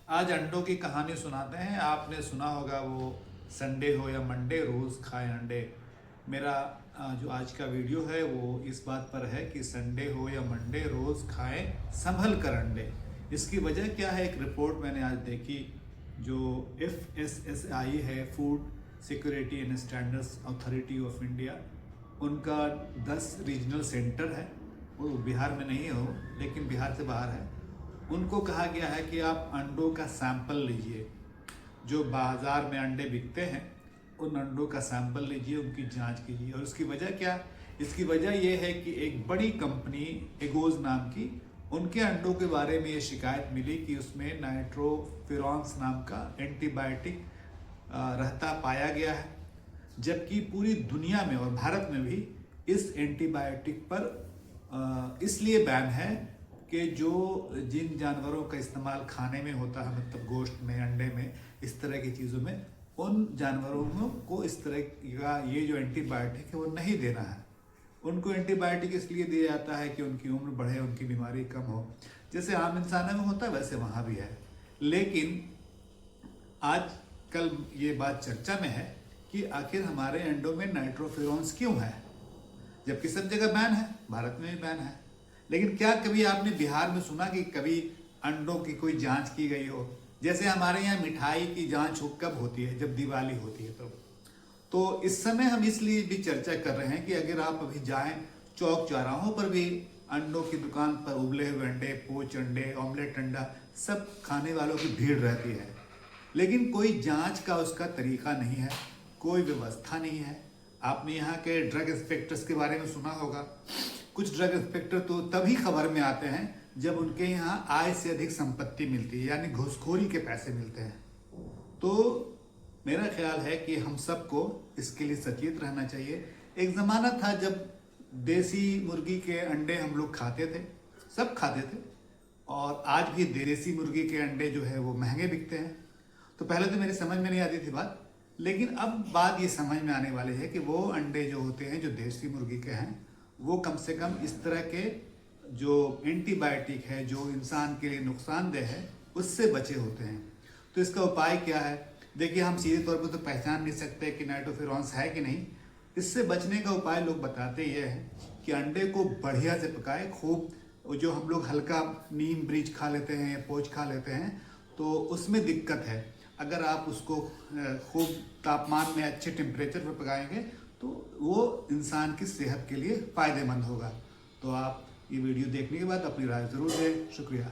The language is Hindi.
आज अंडों की कहानी सुनाते हैं। आपने सुना होगा वो संडे हो या मंडे रोज़ खाएं अंडे। मेरा जो आज का वीडियो है वो इस बात पर है कि संडे हो या मंडे रोज़ खाएं संभल कर अंडे। इसकी वजह क्या है? एक रिपोर्ट मैंने आज देखी जो FSSAI है, food security and standards authority of India, उनका 10 रीजनल सेंटर है। वो बिहार में नहीं हो लेकिन बिहार से बाहर है। उनको कहा गया है कि आप अंडों का सैंपल लीजिए, जो बाज़ार में अंडे बिकते हैं उन अंडों का सैंपल लीजिए, उनकी जांच कीजिए। और उसकी वजह क्या? इसकी वजह यह है कि एक बड़ी कंपनी एगोज नाम की, उनके अंडों के बारे में ये शिकायत मिली कि उसमें नाइट्रोफिरॉन्स नाम का एंटीबायोटिक रहता पाया गया है। जबकि पूरी दुनिया में और भारत में भी इस एंटीबायोटिक पर इसलिए बैन है कि जो जिन जानवरों का इस्तेमाल खाने में होता है, मतलब गोश्त में, अंडे में, इस तरह की चीज़ों में, उन जानवरों को इस तरह का ये जो एंटीबायोटिक है वो नहीं देना है। उनको एंटीबायोटिक इसलिए दिया जाता है कि उनकी उम्र बढ़े, उनकी बीमारी कम हो, जैसे आम इंसानों में होता है वैसे वहाँ भी है। लेकिन आज कल ये बात चर्चा में है कि आखिर हमारे अंडों में नाइट्रोफिरॉन्स क्यों है, जबकि सब जगह बैन है, भारत में भी बैन है। लेकिन क्या कभी आपने बिहार में सुना कि कभी अंडों की कोई जांच की गई हो? जैसे हमारे यहाँ मिठाई की जांच कब होती है? जब दिवाली होती है तब। तो इस समय हम इसलिए भी चर्चा कर रहे हैं कि अगर आप अभी जाएं चौक चौराहों पर भी अंडों की दुकान पर उबले हुए अंडे, पोच अंडे, ऑमलेट अंडा, सब खाने वालों की भीड़ रहती है। लेकिन कोई जांच का उसका तरीका नहीं है, कोई व्यवस्था नहीं है। आपने यहाँ के ड्रग इंस्पेक्टर्स के बारे में सुना होगा। कुछ ड्रग इंस्पेक्टर तो तभी खबर में आते हैं जब उनके यहाँ आय से अधिक संपत्ति मिलती है, यानी घूसखोरी के पैसे मिलते हैं। तो मेरा ख्याल है कि हम सबको इसके लिए सचेत रहना चाहिए। एक ज़माना था जब देसी मुर्गी के अंडे हम लोग खाते थे, सब खाते थे, और आज भी देसी मुर्गी के अंडे जो है वो महंगे बिकते हैं। तो पहले तो मेरी समझ में नहीं आती थी बात, लेकिन अब बात ये समझ में आने वाली है कि वो अंडे जो होते हैं जो देसी मुर्गी के हैं, वो कम से कम इस तरह के जो एंटीबायोटिक है जो इंसान के लिए नुकसानदेह है उससे बचे होते हैं। तो इसका उपाय क्या है? देखिए, हम सीधे तौर पर तो पहचान नहीं सकते कि नाइट्रोफिरॉन्स है कि नहीं। इससे बचने का उपाय लोग बताते ये हैं कि अंडे को बढ़िया से पकाए खूब। जो हम लोग हल्का नीम ब्रिज खा लेते हैं या पोच खा लेते हैं तो उसमें दिक्कत है। अगर आप उसको खूब तापमान में अच्छे टेम्परेचर पर पकाएंगे तो वो इंसान की सेहत के लिए फ़ायदेमंद होगा। तो आप ये वीडियो देखने के बाद अपनी राय ज़रूर दें। शुक्रिया।